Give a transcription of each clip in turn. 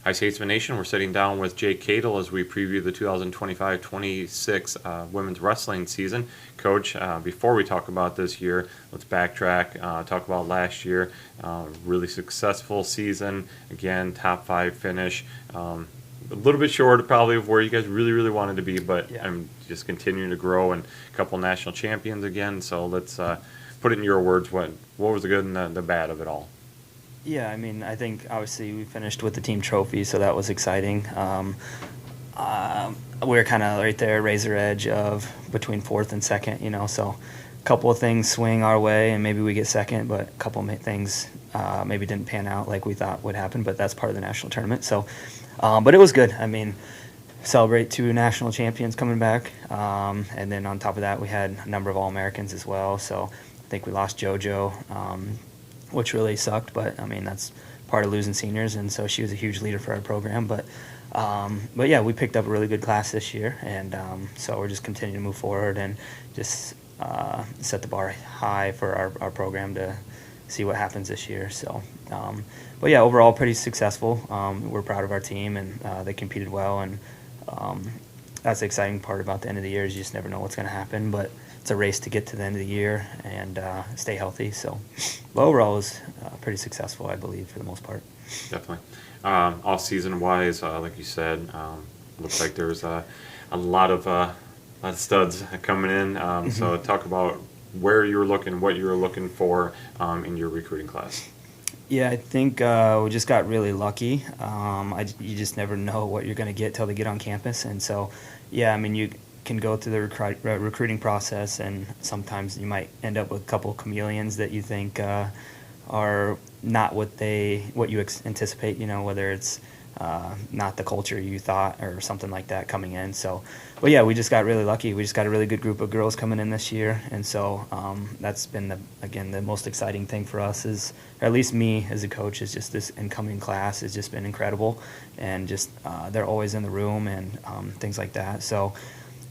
Hi, Statesman Nation. We're sitting down with Jake Cadle as we preview the 2025-26 women's wrestling season. Coach, before we talk about this year, let's backtrack, talk about last year. Really successful season. Again, top 5 finish. A little bit short probably of where you guys really wanted to be, but Yeah. I'm just continuing to grow, and a couple national champions again. So let's put it in your words. What was the good and the bad of it all? Yeah, I mean, I think obviously we finished with the team trophy, so that was exciting. We were kind of right there, razor edge of between fourth and second, so a couple of things swing our way and maybe we get second, but a couple of things maybe didn't pan out like we thought would happen, but that's part of the national tournament. So, but it was good. I mean, celebrate 2 national champions coming back, and then on top of that, we had a number of All-Americans as well, so I think we lost JoJo, which really sucked, but I mean that's part of losing seniors, and so she was a huge leader for our program. But yeah, we picked up a really good class this year, and so we're just continuing to move forward and just set the bar high for our program to see what happens this year. So, but yeah, overall pretty successful. We're proud of our team, and they competed well, and that's the exciting part about the end of the year is you just never know what's going to happen, but it's a race to get to the end of the year and stay healthy. So, but overall, it was pretty successful, I believe, for the most part. Definitely. Off season wise, like you said, looks like there's a lot of studs coming in. So talk about where you were looking, what you were looking for in your recruiting class. Yeah, I think we just got really lucky. You just never know what you're going to get till they get on campus, and so yeah, I mean you can go through the recruiting process, and sometimes you might end up with a couple of chameleons that you think are not what you anticipate. Whether it's not the culture you thought or something like that coming in. So, but yeah, we just got really lucky. We just got a really good group of girls coming in this year, and so that's been the most exciting thing for us is, or at least me as a coach, is just this incoming class has just been incredible, and just they're always in the room and things like that. So.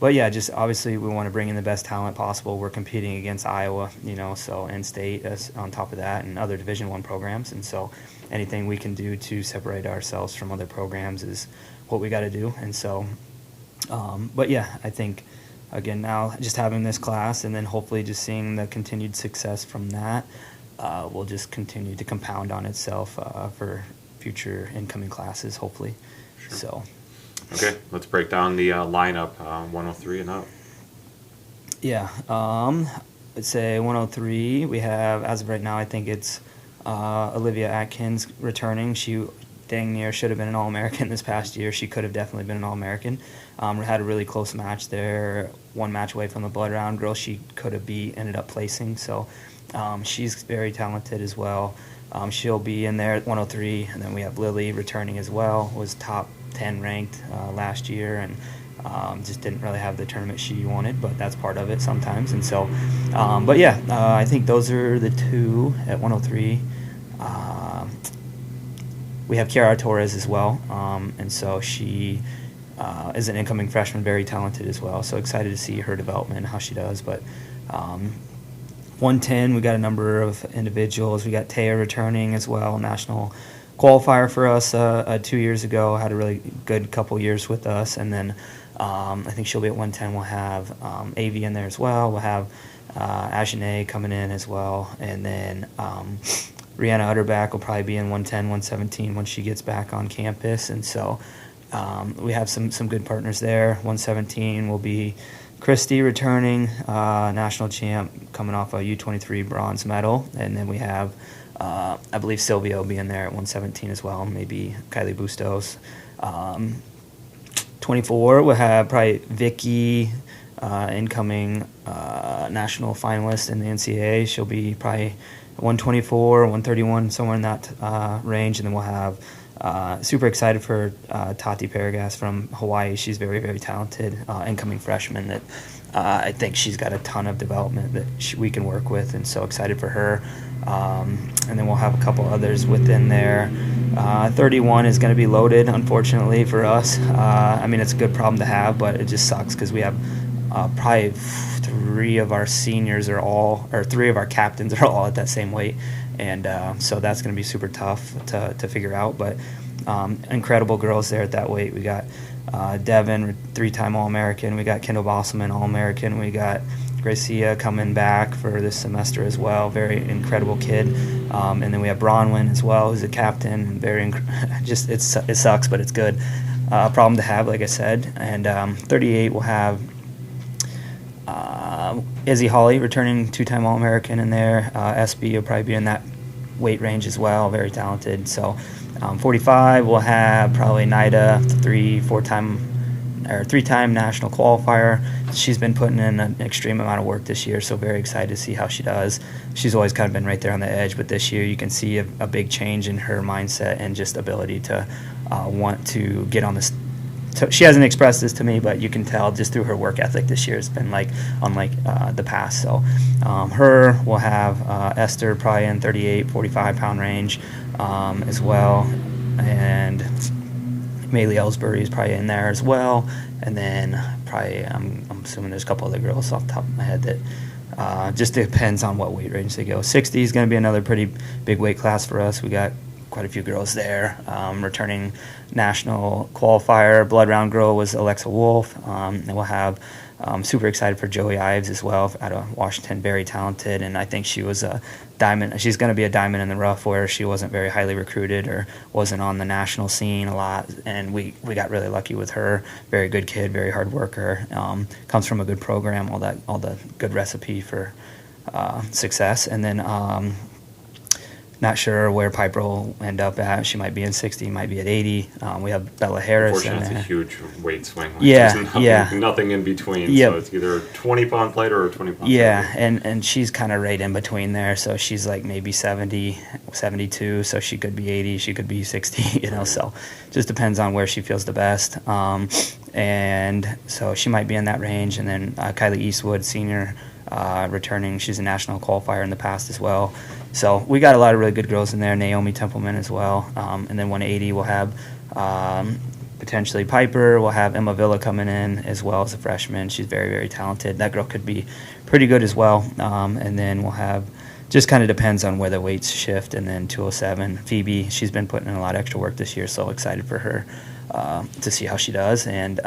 But yeah, just obviously we want to bring in the best talent possible. We're competing against Iowa, so and State on top of that, and other Division I programs. And so anything we can do to separate ourselves from other programs is what we got to do. And so, but yeah, I think again now just having this class and then hopefully just seeing the continued success from that will just continue to compound on itself for future incoming classes, hopefully. Sure. So. Okay, let's break down the lineup, 103 and up. Yeah, let's say 103, we have, as of right now, I think it's Olivia Atkins returning. She dang near should have been an All-American this past year. She could have definitely been an All-American. We had a really close match there, 1 match away from the blood round. Girl she could have ended up placing, so she's very talented as well. She'll be in there at 103, and then we have Lily returning as well, was top 10 ranked last year, and just didn't really have the tournament she wanted, but that's part of it sometimes. And so, but yeah, I think those are the 2 at 103. We have Kiara Torres as well, and so she is an incoming freshman, very talented as well. So excited to see her development and how she does. But 110, we got a number of individuals. We got Taya returning as well, national qualifier for us 2 years ago. Had a really good couple years with us, and then I think she'll be at 110. We'll have Avi in there as well. We'll have Ashine coming in as well, and then Rihanna Utterback will probably be in 110, 117 when she gets back on campus, and so we have some good partners there. 117 will be Christy returning, national champ, coming off a U23 bronze medal, and then we have I believe Sylvia will be in there at 117 as well, maybe Kylie Bustos. 24, we'll have probably Vicky, incoming national finalist in the NCAA. She'll be probably 124, 131, somewhere in that range. And then we'll have super excited for Tati Paragas from Hawaii. She's very, very talented, incoming freshman that I think she's got a ton of development that we can work with, and so excited for her. And then we'll have a couple others within there. 31 is going to be loaded, unfortunately, for us. I mean, it's a good problem to have, but it just sucks because we have probably 3 of our seniors or 3 of our captains are all at that same weight. And so that's going to be super tough to figure out. But incredible girls there at that weight. We got Devin, 3-time All-American. We got Kendall Bosselman, All-American. We got Gracia coming back for this semester as well. Very incredible kid. And then we have Bronwyn as well, who's a captain. Very just it sucks, but it's good. Problem to have, like I said. And 38 will have Izzy Hawley, returning 2-time All-American in there. SB will probably be in that weight range as well. Very talented. So 45 we'll have probably Nida, 3-time national qualifier. She's been putting in an extreme amount of work this year, so very excited to see how she does. She's always kind of been right there on the edge, but this year you can see a big change in her mindset and just ability to want to get on this. She hasn't expressed this to me, but you can tell just through her work ethic this year. It's been unlike the past. So her will have Esther probably in 38, 45-pound range as well. And Maylee Ellsbury is probably in there as well. And then probably I'm assuming there's a couple other girls off the top of my head that just depends on what weight range they go. 60 is going to be another pretty big weight class for us. We got quite a few girls there. Returning national qualifier, blood round girl was Alexa Wolf. And we'll have super excited for Joey Ives as well out of Washington, very talented. And I think she was a diamond. She's going to be a diamond in the rough where she wasn't very highly recruited or wasn't on the national scene a lot. And we got really lucky with her. Very good kid, very hard worker. Comes from a good program, all the good recipe for success. And then not sure where Piper will end up at. She might be in 60, might be at 80. We have Bella Harris. Unfortunately, it's a huge weight swing. There's nothing in between. Yep. So it's either a 20-pound plate or a 20-pound Yeah, plate. and she's kind of right in between there. So she's like maybe 70, 72. So she could be 80, she could be 60, So just depends on where she feels the best. And so she might be in that range. And then Kylie Eastwood, senior, returning. She's a national qualifier in the past as well. So we got a lot of really good girls in there. Naomi Templeman as well. And then 180 we'll have potentially Piper. We'll have Emma Villa coming in as well as a freshman. She's very, very talented. That girl could be pretty good as well. And then we'll have, just kind of depends on where the weights shift. And then 207, Phoebe, she's been putting in a lot of extra work this year, so excited for her to see how she does. And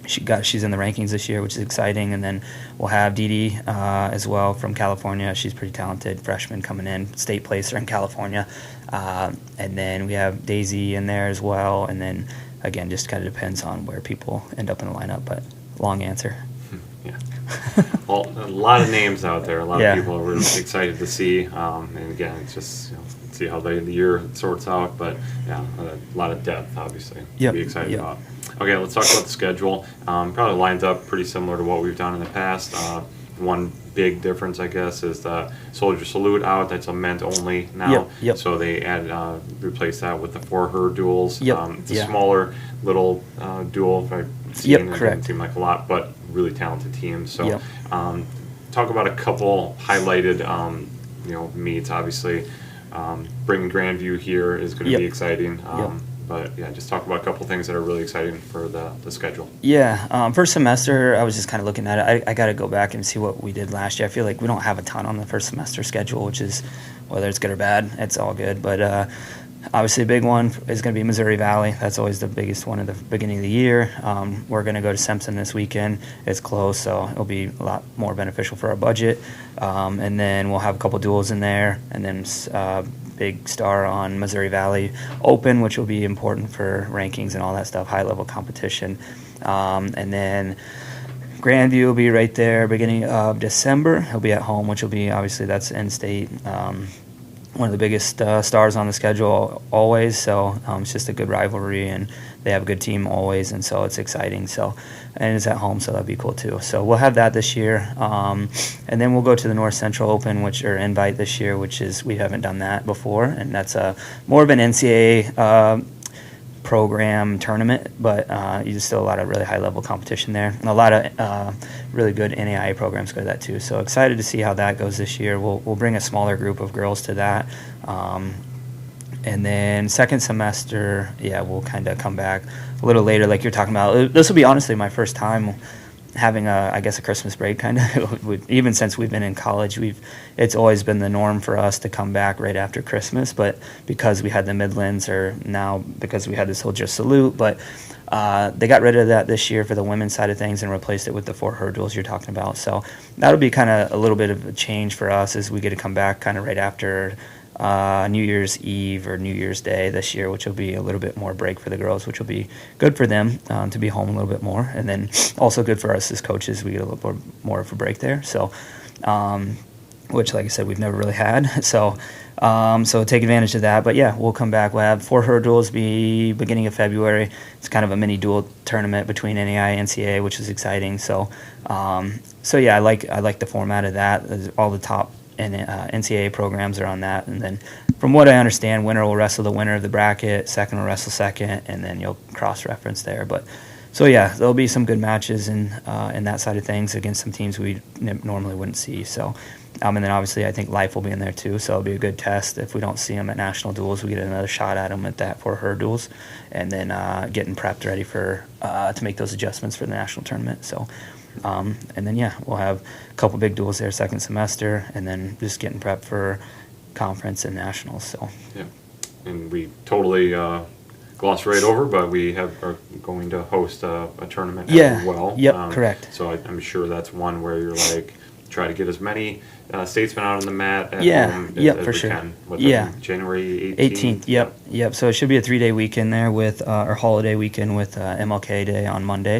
she's in the rankings this year, which is exciting. And then we'll have Dee Dee as well from California. She's pretty talented, freshman coming in, state placer in California. And then we have Daisy in there as well. And then, again, just kind of depends on where people end up in the lineup, but long answer. Yeah. Well, a lot of names out there. A lot Yeah. of people are really excited to see. And again, it's just see how the year sorts out. But yeah, a lot of depth, obviously, to be excited about. Okay, let's talk about the schedule. Probably lines up pretty similar to what we've done in the past. One big difference, I guess, is the Soldier Salute out. That's a meant only now. Yep. So they replaced that with the For Her duels. Yep. It's a smaller little duel, if I've seen. Yep, It correct. doesn't seem like a lot, but really talented teams. So Yep. talk about a couple highlighted meets. Obviously, bringing Grandview here is going to Yep. be exciting. Yep. But yeah, just talk about a couple things that are really exciting for the schedule. Yeah, first semester, I was just kind of looking at it. I got to go back and see what we did last year. I feel like we don't have a ton on the first semester schedule, which is, whether it's good or bad, it's all good. But obviously, a big one is going to be Missouri Valley. That's always the biggest one at the beginning of the year. We're going to go to Simpson this weekend. It's close, so it'll be a lot more beneficial for our budget. And then we'll have a couple duels in there, and then big star on Missouri Valley Open, which will be important for rankings and all that stuff, high-level competition. And then Grandview will be right there beginning of December. He'll be at home, which will be, obviously, that's in-state. One of the biggest stars on the schedule always, so it's just a good rivalry, and they have a good team always, and so it's exciting. So, and it's at home, so that'd be cool too. So we'll have that this year, and then we'll go to the North Central Open, or Invite this year, which is, we haven't done that before, and that's more of an NCAA program tournament, but you just still a lot of really high-level competition there, and a lot of really good NAIA programs go to that too. So excited to see how that goes this year. We'll bring a smaller group of girls to that, and then second semester, we'll kind of come back a little later, like you're talking about. This will be honestly my first time having I guess a Christmas break kind of. Even since we've been in college, it's always been the norm for us to come back right after Christmas. But because we had the Midlands, or now because we had the Soldier Salute, but they got rid of that this year for the women's side of things and replaced it with the 4 hurdles you're talking about. So that'll be kind of a little bit of a change for us, as we get to come back kind of right after New Year's Eve or New Year's Day this year, which will be a little bit more break for the girls, which will be good for them to be home a little bit more, and then also good for us as coaches. We get a little more of a break there. So, which, like I said, we've never really had. So take advantage of that. But yeah, we'll come back. We'll have 4 hurdles be beginning of February. It's kind of a mini dual tournament between NAI and NCAA, which is exciting. So yeah, I like the format of that. All the top NCAA programs are on that, and then from what I understand, winner will wrestle the winner of the bracket, second will wrestle second, and then you'll cross-reference there. But so yeah, there'll be some good matches in that side of things against some teams we normally wouldn't see. So, and then obviously I think Life will be in there too, so it'll be a good test. If we don't see them at national duels, we get another shot at them at that for her duels, and then getting prepped ready for to make those adjustments for the national tournament. So. And then, yeah, we'll have a couple big duels there second semester, and then just getting prepped for conference and nationals. So yeah, and we totally glossed right over, but we are going to host a tournament as well. Yep, correct. So I'm sure that's one where you're like, try to get as many Statesmen out on the mat at home as for we sure. can. January 18th? Yep. So it should be a 3-day weekend there with our holiday weekend with MLK Day on Monday.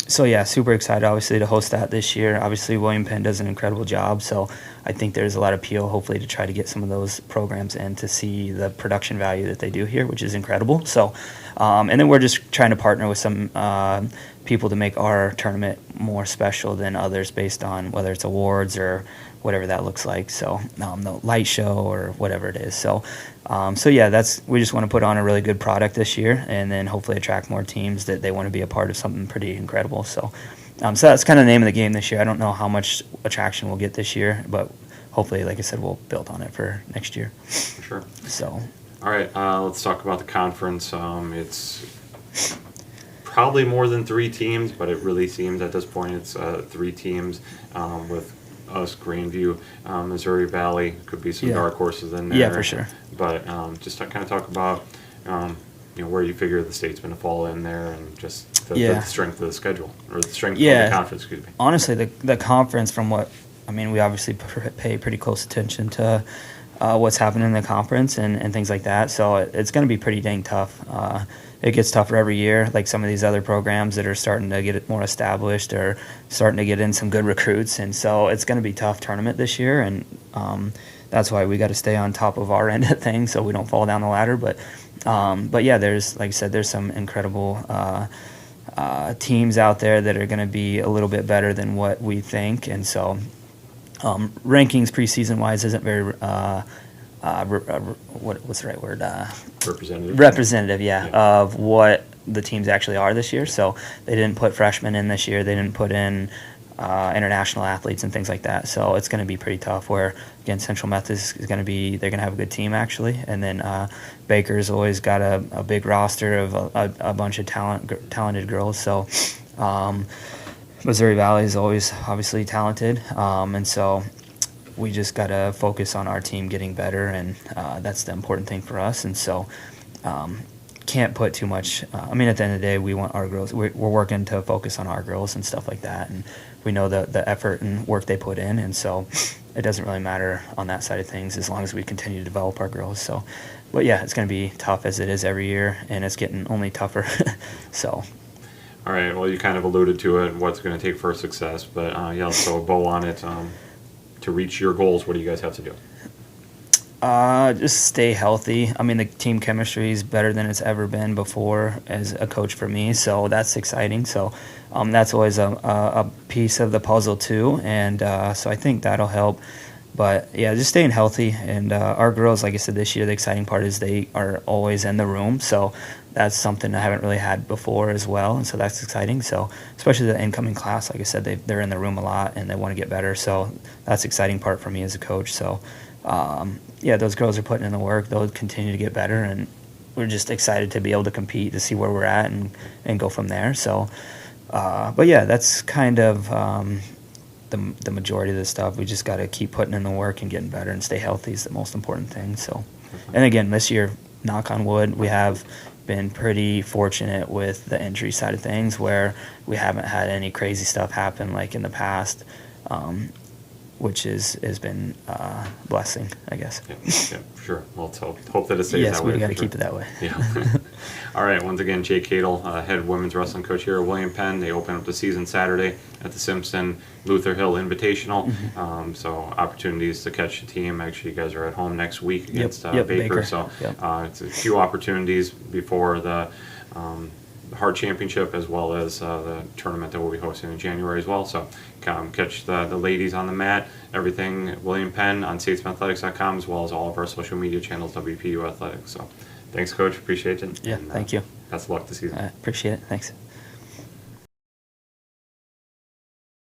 So yeah, super excited obviously to host that this year. Obviously William Penn does an incredible job, so I think there's a lot of appeal hopefully to try to get some of those programs in to see the production value that they do here, which is incredible. So and then we're just trying to partner with some people to make our tournament more special than others based on whether it's awards or whatever that looks like. So the light show or whatever it is. So yeah, we just want to put on a really good product this year, and then hopefully attract more teams that they want to be a part of something pretty incredible. So that's kind of the name of the game this year. I don't know how much attraction we'll get this year, but hopefully, like I said, we'll build on it for next year. For sure. So. All right, let's talk about the conference. It's probably more than 3 teams, but it really seems at this point it's 3 teams with us, Grandview, Missouri Valley. Could be some dark horses in there. Yeah, for sure. But just to kind of talk about where you figure the Statesmen to fall in there, and just the strength of the schedule, or the strength of the conference, excuse me. Honestly, the conference, from what, I mean, we obviously pay pretty close attention to what's happening in the conference and things like that. So it's going to be pretty dang tough. It gets tougher every year, like some of these other programs that are starting to get it more established or starting to get in some good recruits. And so it's going to be a tough tournament this year, and that's why we got to stay on top of our end of things so we don't fall down the ladder. But yeah, there's, like I said, there's some incredible teams out there that are going to be a little bit better than what we think. And so rankings preseason wise isn't very what's the right word? Representative, of what the teams actually are this year. So they didn't put freshmen in this year. They didn't put in international athletes and things like that. So it's going to be pretty tough. Where again, Central Methodist is going to be, they're going to have a good team actually, and then Baker's always got a big roster of a bunch of talented girls. So Missouri Valley is always obviously talented, and so we just got to focus on our team getting better, and that's the important thing for us. And so can't put too much, I mean, at the end of the day, we want our girls, we're working to focus on our girls and stuff like that, and we know the effort and work they put in, and so it doesn't really matter on that side of things as long as we continue to develop our girls. So, but yeah, it's going to be tough as it is every year, and it's getting only tougher. So. All right, well, you kind of alluded to it, what's going to take for success, but yeah, let's throw a bow on it. To reach your goals, what do you guys have to do? Just stay healthy. I mean, the team chemistry is better than it's ever been before as a coach for me, so that's exciting. So that's always a piece of the puzzle too, and so I think that'll help. But yeah, just staying healthy. And our girls, like I said, this year the exciting part is they are always in the room, so that's something I haven't really had before as well, and so that's exciting. So especially the incoming class, like I said, they're in the room a lot and they want to get better, so that's the exciting part for me as a coach. So yeah, those girls are putting in the work. They'll continue to get better, and we're just excited to be able to compete, to see where we're at and go from there. So But yeah, that's kind of the majority of the stuff. We just got to keep putting in the work and getting better and stay healthy is the most important thing. So, and again, this year, knock on wood, we have been pretty fortunate with the injury side of things where we haven't had any crazy stuff happen like in the past, which has been a blessing, I guess. Yeah, sure. Well, let's hope that it stays Yes, that way. we got to for keep sure. it that way. Yeah. All right. Once again, Jake Cadle, head women's wrestling coach here at William Penn. They open up the season Saturday at the Simpson Luther Hill Invitational. So opportunities to catch the team. Actually, you guys are at home next week against Baker. So it's a few opportunities before the Hard Championship as well as the tournament that we'll be hosting in January as well. So come catch the ladies on the mat. Everything William Penn on statesmanathletics.com as well as all of our social media channels, WPU Athletics. So thanks, Coach. Appreciate it. Yeah, and, thank you. Best of luck this season. Appreciate it. Thanks.